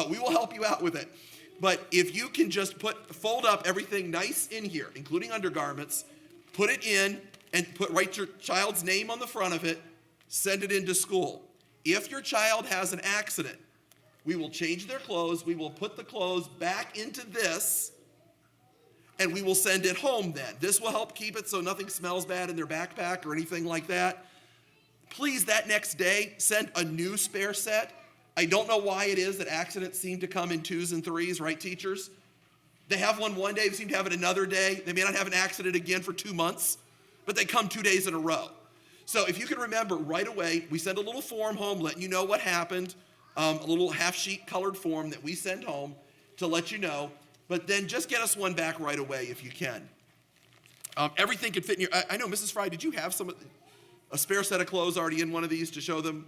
We will help you out with it. But if you can just fold up everything nice in here, including undergarments, put it in and write your child's name on the front of it, send it into school. If your child has an accident, we will change their clothes, we will put the clothes back into this, and we will send it home then. This will help keep it so nothing smells bad in their backpack or anything like that. Please, that next day, send a new spare set. I don't know why it is that accidents seem to come in 2s and 3s, right, teachers? They have one day, they seem to have it another day. They may not have an accident again for 2 months, but they come 2 days in a row. So if you can remember right away, we send a little form home letting you know what happened, a little half-sheet colored form that we send home to let you know, but then just get us one back right away if you can. Everything can fit in your, I know, Mrs. Fry, did you have a spare set of clothes already in one of these to show them?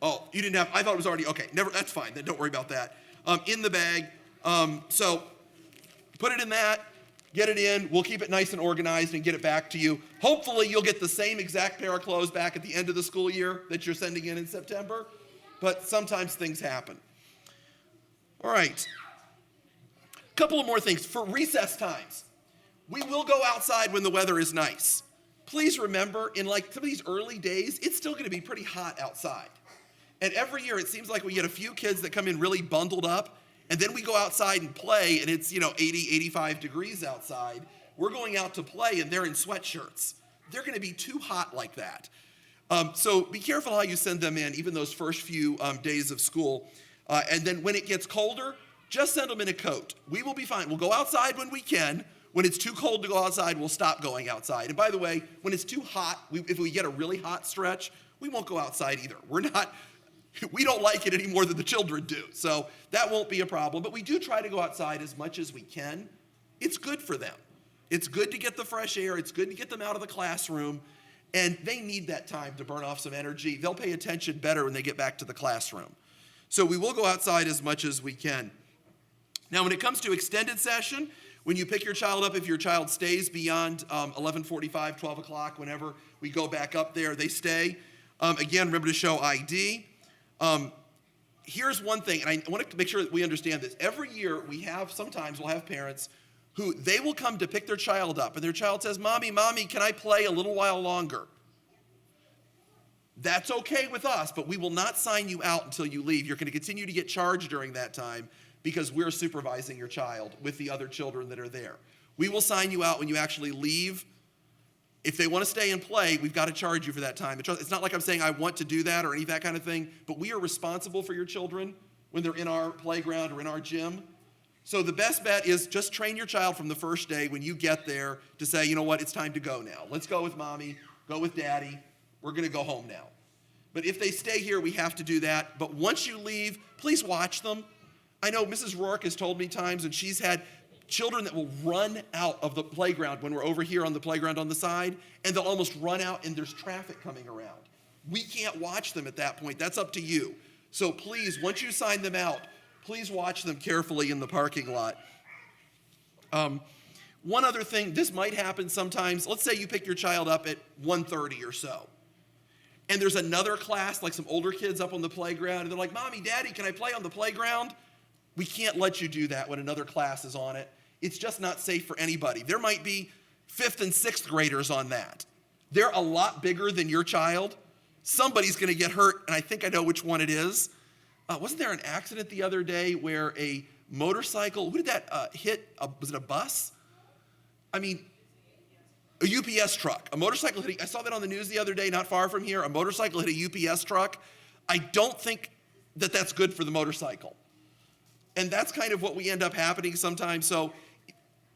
Oh, you didn't have, I thought it was already, okay, that's fine, then don't worry about that. In the bag, so put it in that, get it in, we'll keep it nice and organized and get it back to you. Hopefully you'll get the same exact pair of clothes back at the end of the school year that you're sending in September, but sometimes things happen. All right, a couple of more things. For recess times, we will go outside when the weather is nice. Please remember, in like some of these early days, it's still gonna be pretty hot outside. And every year, it seems like we get a few kids that come in really bundled up, and then we go outside and play, and it's 80, 85 degrees outside. We're going out to play, and they're in sweatshirts. They're gonna be too hot like that. So be careful how you send them in, even those first few days of school. And then when it gets colder, just send them in a coat. We will be fine. We'll go outside when we can. When it's too cold to go outside, we'll stop going outside. And by the way, when it's too hot, if we get a really hot stretch, we won't go outside either. We don't like it any more than the children do. So that won't be a problem. But we do try to go outside as much as we can. It's good for them. It's good to get the fresh air. It's good to get them out of the classroom. And they need that time to burn off some energy. They'll pay attention better when they get back to the classroom. So we will go outside as much as we can. Now, when it comes to extended session, when you pick your child up, if your child stays beyond 11:45, 12 o'clock, whenever we go back up there, they stay. Again, remember to show ID. Here's one thing, and I want to make sure that we understand this. Every year, sometimes we'll have parents who they will come to pick their child up, and their child says, Mommy, can I play a little while longer? That's okay with us, but we will not sign you out until you leave. You're going to continue to get charged during that time because we're supervising your child with the other children that are there. We will sign you out when you actually leave. If they want to stay and play, we've got to charge you for that time. It's not like I'm saying I want to do that or any of that kind of thing, but we are responsible for your children when they're in our playground or in our gym. So the best bet is just train your child from the first day when you get there to say, you know what, it's time to go now. Let's go with Mommy, go with Daddy. We're going to go home now. But if they stay here, we have to do that. But once you leave, please watch them. I know Mrs. Rourke has told me times, and she's had children that will run out of the playground when we're over here on the playground on the side, and they'll almost run out and there's traffic coming around. We can't watch them at that point. That's up to you. So please, once you sign them out, please watch them carefully in the parking lot. One other thing, this might happen sometimes. Let's say you pick your child up at 1:30 or so, and there's another class, like some older kids up on the playground, and they're like, Mommy, Daddy, can I play on the playground? We can't let you do that when another class is on it. It's just not safe for anybody. There might be 5th and 6th graders on that. They're a lot bigger than your child. Somebody's going to get hurt, and I think I know which one it is. Wasn't there an accident the other day where a motorcycle, who did that hit? Was it a bus? I mean, a UPS truck. A motorcycle I saw that on the news the other day, not far from here. A motorcycle hit a UPS truck. I don't think that that's good for the motorcycle. And that's kind of what we end up happening sometimes. So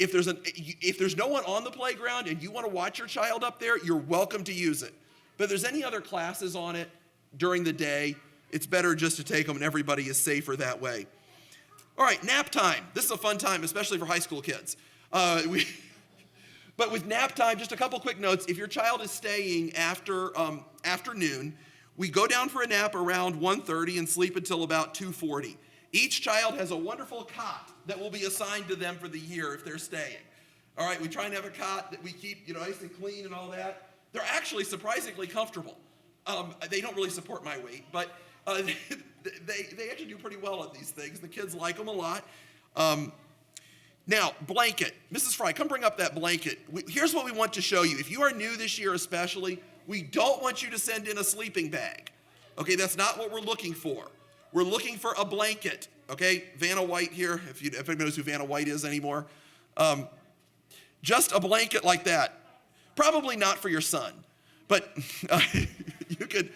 if there's no one on the playground and you want to watch your child up there, you're welcome to use it. But if there's any other classes on it during the day, it's better just to take them and everybody is safer that way. All right, nap time. This is a fun time, especially for high school kids. But with nap time, just a couple quick notes. If your child is staying after afternoon, we go down for a nap around 1:30 and sleep until about 2:40. Each child has a wonderful cot that will be assigned to them for the year if they're staying. All right, we try and have a cot that we keep, nice and clean and all that. They're actually surprisingly comfortable. They don't really support my weight, but Uh, they actually do pretty well at these things. The kids like them a lot. Now, blanket. Mrs. Fry, come bring up that blanket. Here's what we want to show you. If you are new this year especially, we don't want you to send in a sleeping bag. Okay, that's not what we're looking for. We're looking for a blanket. Okay, Vanna White here, if anybody knows who Vanna White is anymore. Just a blanket like that. Probably not for your son, but you could.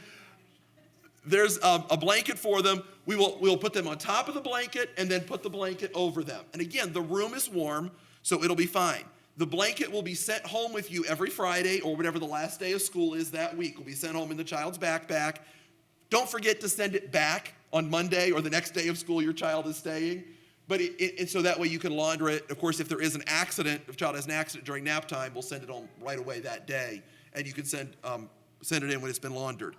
There's a blanket for them. We'll put them on top of the blanket and then put the blanket over them. And again, the room is warm, so it'll be fine. The blanket will be sent home with you every Friday or whatever the last day of school is that week. Will be sent home in the child's backpack. Don't forget to send it back on Monday or the next day of school your child is staying. But so that way you can launder it. Of course, if there is an accident, if a child has an accident during nap time, we'll send it home right away that day. And you can send it in when it's been laundered.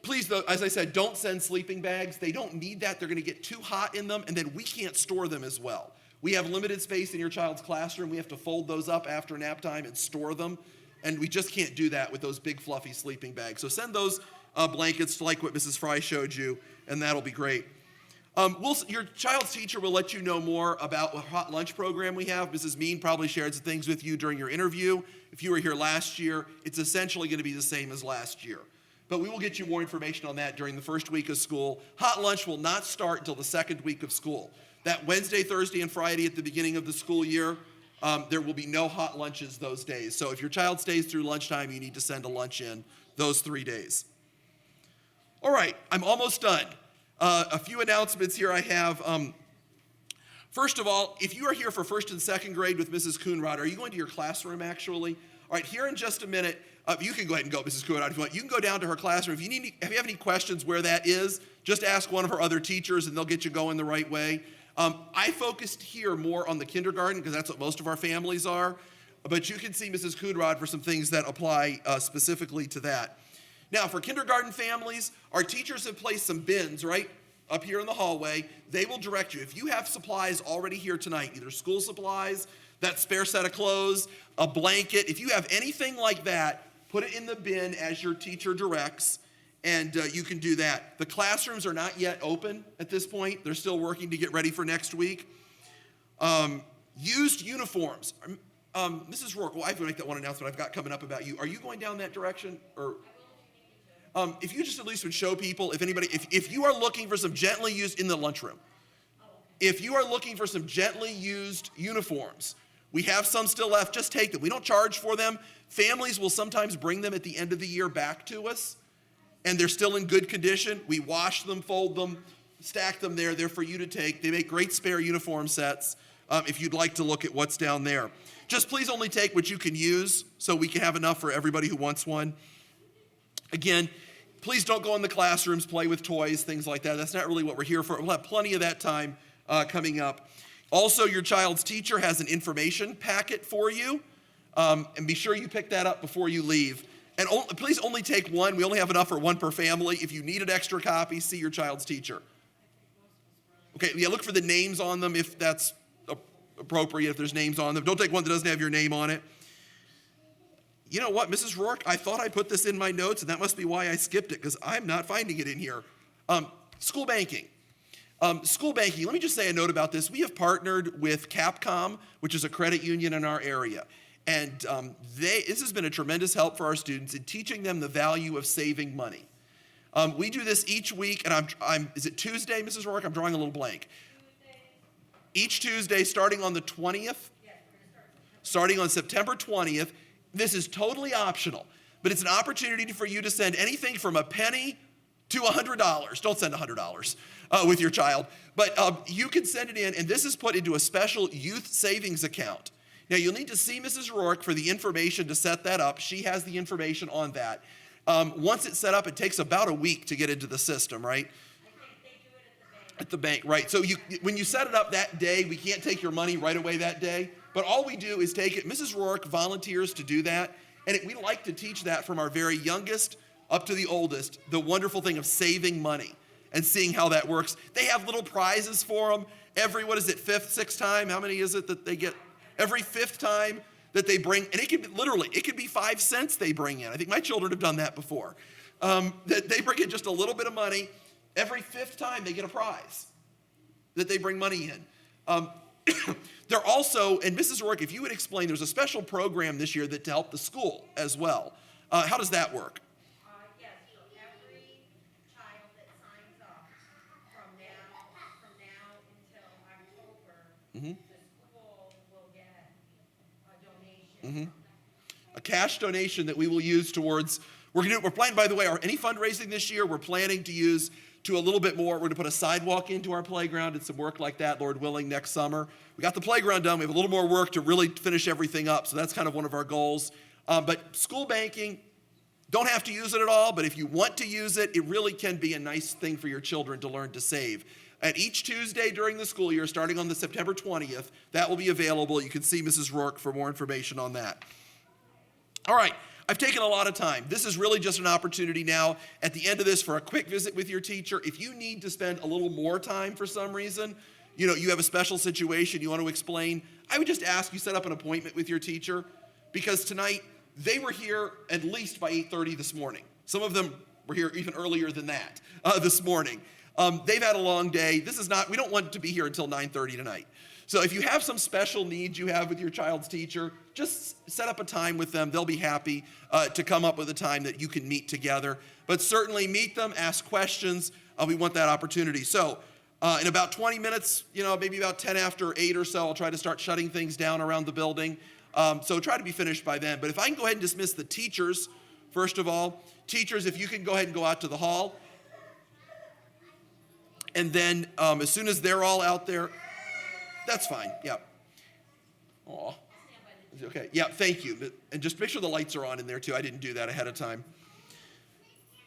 Please, though, as I said, don't send sleeping bags. They don't need that. They're going to get too hot in them, and then we can't store them as well. We have limited space in your child's classroom. We have to fold those up after nap time and store them, and we just can't do that with those big, fluffy sleeping bags. So send those blankets like what Mrs. Fry showed you, and that'll be great. Your child's teacher will let you know more about what hot lunch program we have. Mrs. Mean probably shared some things with you during your interview. If you were here last year, it's essentially going to be the same as last year. But we will get you more information on that during the first week of school. Hot lunch will not start until the second week of school. That Wednesday, Thursday, and Friday at the beginning of the school year, there will be no hot lunches those days. So if your child stays through lunchtime, you need to send a lunch in those 3 days. All right, I'm almost done. A few announcements here I have. First of all, if you are here for first and second grade with Mrs. Coonrod, are you going to your classroom actually? All right, here in just a minute, you can go ahead and go, Mrs. Coonrod, if you want. You can go down to her classroom. If you have any questions where that is, just ask one of her other teachers and they'll get you going the right way. I focused here more on the kindergarten because that's what most of our families are, but you can see Mrs. Coonrod for some things that apply specifically to that. Now, for kindergarten families, our teachers have placed some bins, right, up here in the hallway. They will direct you. If you have supplies already here tonight, either school supplies, that spare set of clothes, a blanket, if you have anything like that, put it in the bin as your teacher directs, and you can do that. The classrooms are not yet open at this point. They're still working to get ready for next week. Used uniforms. Mrs. Rourke, well, I have to make that one announcement I've got coming up about you. Are you going down that direction? Or if you just at least would show people, if you are looking for some gently used in the lunchroom, if you are looking for some gently used uniforms, we have some still left, just take them. We don't charge for them. Families will sometimes bring them at the end of the year back to us, and they're still in good condition. We wash them, fold them, stack them there. They're for you to take. They make great spare uniform sets if you'd like to look at what's down there. Just please only take what you can use so we can have enough for everybody who wants one. Again, please don't go in the classrooms, play with toys, things like that. That's not really what we're here for. We'll have plenty of that time coming up. Also, your child's teacher has an information packet for you, and be sure you pick that up before you leave. And please only take one. We only have enough for one per family. If you need an extra copy, see your child's teacher. Okay, yeah, look for the names on them if that's appropriate, if there's names on them. Don't take one that doesn't have your name on it. You know what, Mrs. Rourke, I thought I put this in my notes, and that must be why I skipped it, because I'm not finding it in here. School banking. School banking, let me just say a note about this. We have partnered with Capcom, which is a credit union in our area. And this has been a tremendous help for our students in teaching them the value of saving money. We do this each week, and is it Tuesday, Mrs. Rourke? I'm drawing a little blank. Each Tuesday, starting on the 20th, starting on September 20th. This is totally optional, but it's an opportunity for you to send anything from a penny to $100. Don't send $100 with your child, but you can send it in, and this is put into a special youth savings account. Now, you'll need to see Mrs. Rourke for the information to set that up. She has the information on that. Once it's set up, it takes about a week to get into the system, right? At the bank, right. So when you set it up that day, we can't take your money right away that day, but all we do is take it. Mrs. Rourke volunteers to do that, and we like to teach that from our very youngest up to the oldest, the wonderful thing of saving money and seeing how that works. They have little prizes for them every, fifth, sixth time? How many is it that they get? Every fifth time that they bring, and it could be 5 cents they bring in. I think my children have done that before. that they bring in just a little bit of money. Every fifth time they get a prize that they bring money in. They're also, and Mrs. Rourke, if you would explain, there's a special program this year that to help the school as well. How does that work? Yes, so every child that signs up from now until October, the school will get a donation. A cash donation that we will use towards, we're planning, by the way, any fundraising this year, we're planning to use to a little bit more. We're going to put a sidewalk into our playground and some work like that, Lord willing, next summer. We got the playground done. We have a little more work to really finish everything up. So that's kind of one of our goals. But school banking, don't have to use it at all, but if you want to use it, it really can be a nice thing for your children to learn to save. At each Tuesday during the school year, starting on the September 20th, that will be available. You can see Mrs. Rourke for more information on that. All right, I've taken a lot of time. This is really just an opportunity now at the end of this for a quick visit with your teacher. If you need to spend a little more time for some reason, you have a special situation you want to explain, I would just ask you set up an appointment with your teacher, because tonight they were here at least by 8:30 this morning. Some of them were here even earlier than that this morning. They've had a long day. We don't want to be here until 9:30 tonight. So if you have some special needs you have with your child's teacher, just set up a time with them. They'll be happy to come up with a time that you can meet together. But certainly meet them, ask questions. We want that opportunity. So in about 20 minutes, maybe about 10 after 8 or so, I'll try to start shutting things down around the building. So try to be finished by then. But if I can go ahead and dismiss the teachers, first of all. Teachers, if you can go ahead and go out to the hall. And then as soon as they're all out there, that's fine, yeah. Aw. Okay, yeah, thank you. And just make sure the lights are on in there too. I didn't do that ahead of time.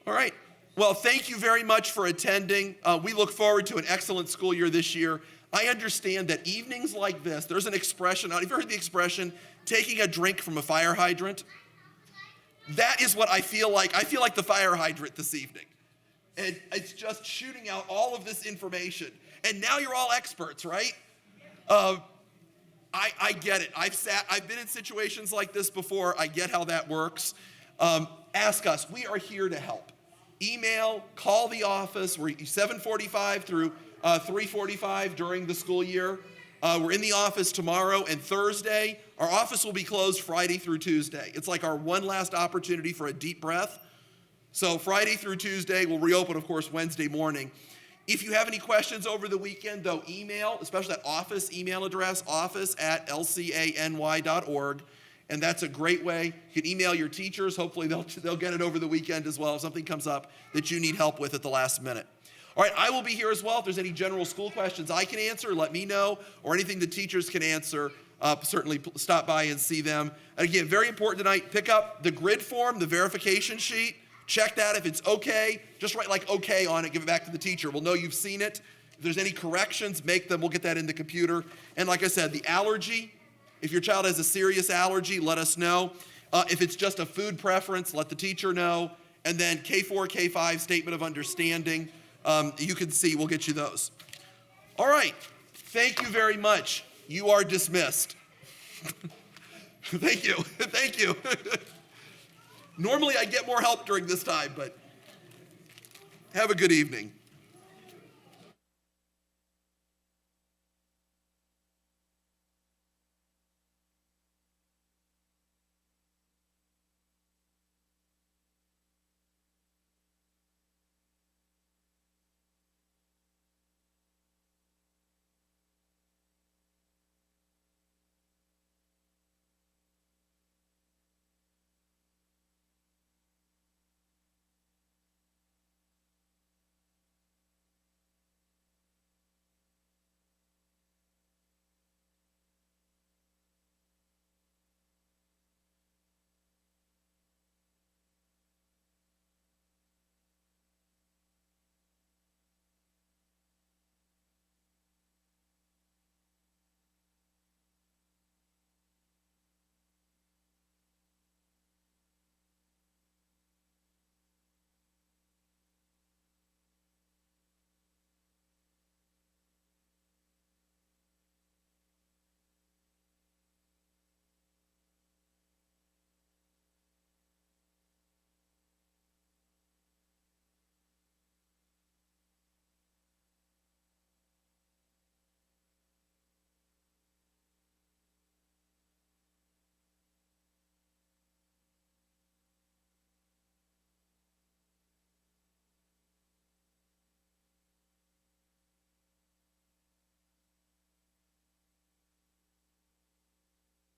All right. Well, thank you very much for attending. We look forward to an excellent school year this year. I understand that evenings like this, there's an expression, have you ever heard the expression, taking a drink from a fire hydrant? That is what I feel like. I feel like the fire hydrant this evening. And it's just shooting out all of this information. And now you're all experts, right? I get it. I've been in situations like this before. I get how that works. Ask us. We are here to help. Email, call the office. We're 7:45 through 3:45 during the school year. We're in the office tomorrow and Thursday. Our office will be closed Friday through Tuesday. It's like our one last opportunity for a deep breath. So Friday through Tuesday, we'll reopen, of course, Wednesday morning. If you have any questions over the weekend, though, email, especially that office email address, office@lcany.org. And that's a great way. You can email your teachers. Hopefully they'll get it over the weekend as well if something comes up that you need help with at the last minute. All right, I will be here as well. If there's any general school questions I can answer, let me know, or anything the teachers can answer, certainly stop by and see them. And again, very important tonight, pick up the grid form, the verification sheet. Check that. If it's okay, just write like okay on it, give it back to the teacher. We'll know you've seen it. If there's any corrections, make them. We'll get that in the computer. And like I said, the allergy, if your child has a serious allergy, let us know. If it's just a food preference, let the teacher know. And then K4, K5, statement of understanding. You can see, we'll get you those. All right. Thank you very much. You are dismissed. Thank you. Thank you. Normally I get more help during this time, but have a good evening.